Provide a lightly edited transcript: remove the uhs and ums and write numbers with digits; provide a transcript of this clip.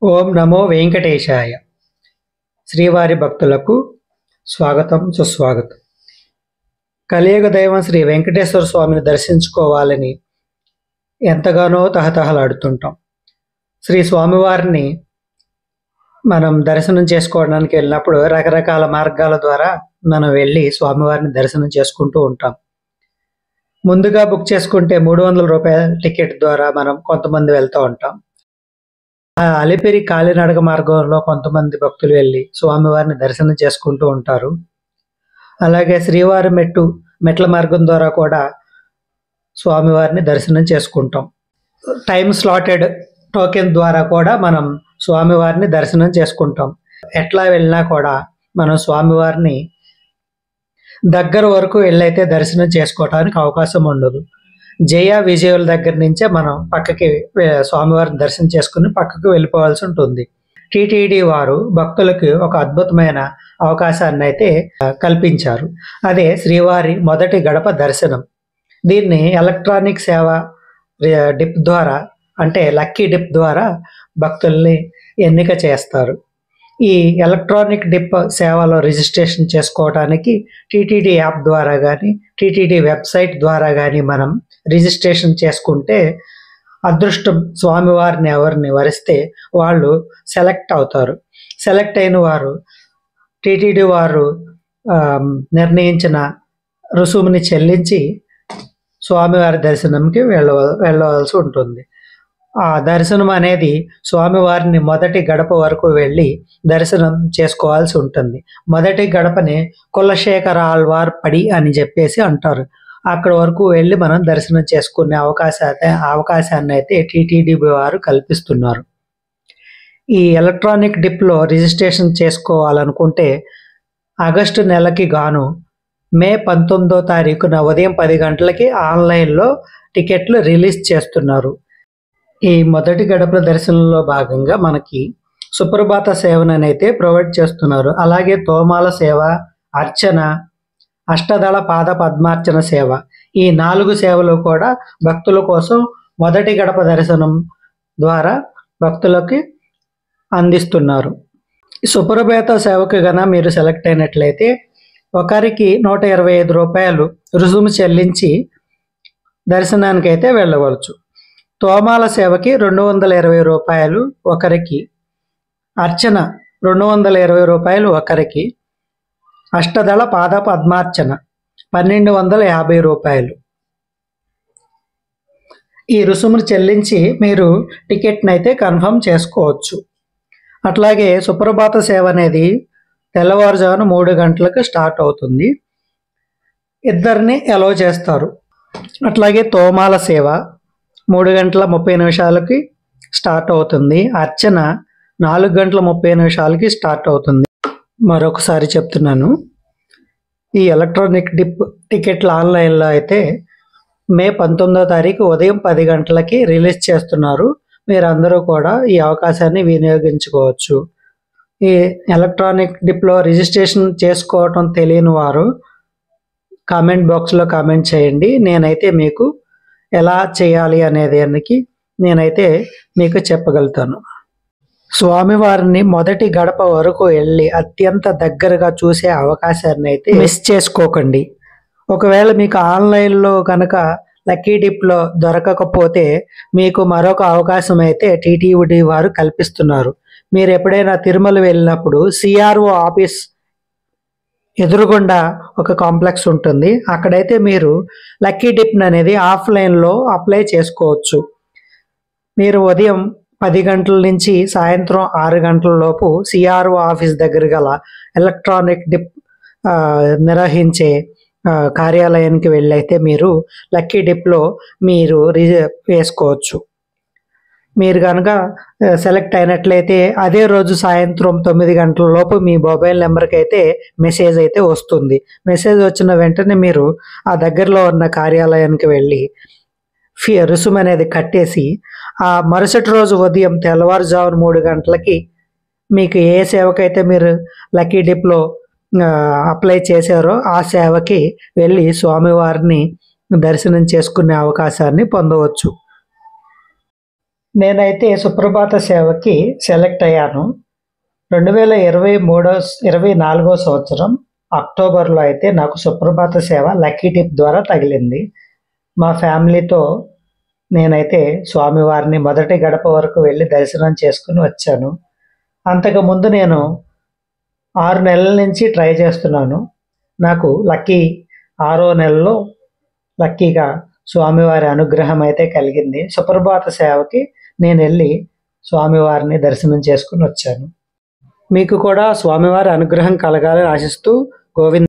ఓం నమో వెంకటేశాయ. శ్రీవారి భక్తులకు స్వాగతం, సుస్వాగతం. కలియుగ దైవం శ్రీ వెంకటేశ్వర స్వామిని దర్శించుకోవాలని ఎంతగానో తహతహలాడుతుంటాం. శ్రీ స్వామివారిని మనం దర్శనం చేసుకోవడానికి వెళ్ళినప్పుడు రకరకాల మార్గాల ద్వారా మనం వెళ్ళి స్వామివారిని దర్శనం చేసుకుంటూ ఉంటాం. ముందుగా బుక్ చేసుకుంటే 300 రూపాయల టికెట్ ద్వారా మనం కొంతమంది వెళ్తూ ఉంటాం. అలిపిరి కాలినడక మార్గంలో కొంతమంది భక్తులు వెళ్ళి స్వామివారిని దర్శనం చేసుకుంటూ ఉంటారు. అలాగే శ్రీవారి మెట్ల మార్గం ద్వారా కూడా స్వామివారిని దర్శనం చేసుకుంటాం. టైం స్లాటెడ్ టోకెన్ ద్వారా కూడా మనం స్వామివారిని దర్శనం చేసుకుంటాం. ఎట్లా వెళ్ళినా కూడా మనం స్వామివారిని దగ్గర వరకు వెళ్ళైతే దర్శనం చేసుకోవడానికి అవకాశం ఉండదు. జయ విజయుల దగ్గర నుంచే మనం పక్కకి స్వామివారిని దర్శనం చేసుకుని పక్కకు వెళ్ళిపోవాల్సి ఉంటుంది. టిటిడి వారు భక్తులకు ఒక అద్భుతమైన అవకాశాన్ని అయితే కల్పించారు. అదే శ్రీవారి మొదటి గడప దర్శనం. దీన్ని ఎలక్ట్రానిక్ సేవ డిప్ ద్వారా, అంటే లక్కీ డిప్ ద్వారా భక్తుల్ని ఎన్నిక చేస్తారు. ఈ ఎలక్ట్రానిక్ డిప్ సేవలో రిజిస్ట్రేషన్ చేసుకోవడానికి టిటిడి యాప్ ద్వారా కానీ టిటిడి వెబ్సైట్ ద్వారా కానీ మనం రిజిస్ట్రేషన్ చేసుకుంటే అదృష్టం స్వామివారిని ఎవరిని వరిస్తే వాళ్ళు సెలెక్ట్ అవుతారు. సెలెక్ట్ అయిన వారు టిటిడి వారు నిర్ణయించిన రుసుముని చెల్లించి స్వామివారి దర్శనంకి వెళ్ళవలసి ఉంటుంది. ఆ దర్శనం అనేది స్వామివారిని మొదటి గడప వరకు వెళ్ళి దర్శనం చేసుకోవాల్సి ఉంటుంది. మొదటి గడపని కులశేఖర ఆళ్వార్ పడి అని చెప్పేసి అంటారు. అక్కడ వరకు వెళ్ళి మనం దర్శనం చేసుకునే అవకాశాన్ని అయితే టిటిడి వారు కల్పిస్తున్నారు. ఈ ఎలక్ట్రానిక్ డిప్లో రిజిస్ట్రేషన్ చేసుకోవాలనుకుంటే ఆగస్టు నెలకి గాను మే 19వ తారీఖున ఉదయం 10 గంటలకి ఆన్లైన్లో టికెట్లు రిలీజ్ చేస్తున్నారు. ఈ మొదటి గడప దర్శనంలో భాగంగా మనకి సుప్రభాత సేవనైతే ప్రొవైడ్ చేస్తున్నారు. అలాగే తోమాల సేవ, అర్చన, అష్టదళ పాద పద్మార్చన సేవ, ఈ 4 సేవలు కూడా భక్తుల కోసం మొదటి గడప దర్శనం ద్వారా భక్తులకి అందిస్తున్నారు. సుప్రభాత సేవకు గన మీరు సెలెక్ట్ అయినట్లయితే ఒకరికి 125 రూపాయలు రుసుము చెల్లించి దర్శనానికి అయితే వెళ్ళవచ్చు. తోమాల సేవకి 220 రూపాయలు ఒకరికి, అర్చన 220 రూపాయలు ఒకరికి, అష్టదళ పాద పద్మార్చన 1250 రూపాయలు. ఈ రుసుమును చెల్లించి మీరు టికెట్ని అయితే కన్ఫర్మ్ చేసుకోవచ్చు. అట్లాగే సుప్రభాత సేవ అనేది తెల్లవారుజామున 3 గంటలకు స్టార్ట్ అవుతుంది. ఇద్దరిని అలౌ చేస్తారు. అట్లాగే తోమాల సేవ 3 గంటల 30 నిమిషాలకి స్టార్ట్ అవుతుంది. అర్చన 4 గంటల 30 నిమిషాలకి స్టార్ట్ అవుతుంది. మరొకసారి చెప్తున్నాను, ఈ ఎలక్ట్రానిక్ డిప్ టికెట్లు ఆన్లైన్లో అయితే మే 19వ తారీఖు ఉదయం 10 గంటలకి రిలీజ్ చేస్తున్నారు. మీరందరూ కూడా ఈ అవకాశాన్ని వినియోగించుకోవచ్చు. ఈ ఎలక్ట్రానిక్ డిప్లో రిజిస్ట్రేషన్ చేసుకోవటం తెలియని వారు కామెంట్ బాక్స్లో కామెంట్ చేయండి. నేనైతే మీకు ఎలా చేయాలి అనేదానికి నేనైతే మీకు చెప్పగలుగుతాను. స్వామివారిని మొదటి గడప వరకు వెళ్ళి అత్యంత దగ్గరగా చూసే అవకాశాన్ని అయితే మిస్ చేసుకోకండి. ఒకవేళ మీకు ఆన్లైన్లో కనుక లక్కీ డిప్లో దొరకకపోతే మీకు మరొక అవకాశం అయితే టిటిడి వారు కల్పిస్తున్నారు. మీరు ఎప్పుడైనా తిరుమల వెళ్ళినప్పుడు సిఆర్ఓ ఆఫీస్ ఎదురుగుండా ఒక కాంప్లెక్స్ ఉంటుంది. అక్కడైతే మీరు లక్కీ డిప్ అనేది ఆఫ్లైన్లో అప్లై చేసుకోవచ్చు. మీరు ఉదయం 10 గంటల నుంచి సాయంత్రం 6 గంటల లోపు సిఆర్ఓ ఆఫీస్ దగ్గర గల ఎలక్ట్రానిక్ డిప్ నిర్వహించే కార్యాలయానికి వెళ్ళైతే మీరు లక్కీ డిప్లో మీరు వేసుకోవచ్చు. మీరు కనుక సెలెక్ట్ అయినట్లయితే అదే రోజు సాయంత్రం 9 గంటల లోపు మీ మొబైల్ నెంబర్కి అయితే మెసేజ్ అయితే వస్తుంది. మెసేజ్ వచ్చిన వెంటనే మీరు ఆ దగ్గరలో ఉన్న కార్యాలయానికి వెళ్ళి రుసుము అనేది కట్టేసి ఆ మరుసటి రోజు ఉదయం తెల్లవారుజామున 3 గంటలకి మీకు ఏ సేవకైతే మీరు లక్కీ డిప్లో అప్లై చేశారో ఆ సేవకి వెళ్ళి స్వామివారిని దర్శనం చేసుకునే అవకాశాన్ని పొందవచ్చు. నేనైతే సుప్రభాత సేవకి సెలెక్ట్ అయ్యాను. 2024 సంవత్సరం అక్టోబర్లో అయితే నాకు సుప్రభాత సేవ లక్కీ టిప్ ద్వారా తగిలింది. మా ఫ్యామిలీతో నేనైతే స్వామివారిని మొదటి గడప వరకు వెళ్ళి దర్శనం చేసుకుని వచ్చాను. అంతకుముందు నేను 6 నెలల నుంచి ట్రై చేస్తున్నాను. నాకు లక్కీ 6వ నెలలో లక్కీగా స్వామివారి అనుగ్రహం అయితే కలిగింది. సుప్రభాత సేవకి నేను వెళ్ళి స్వామివారిని దర్శనం చేసుకుని వచ్చాను. మీకు కూడా స్వామివారి అనుగ్రహం కలగాలని ఆశిస్తూ గోవింద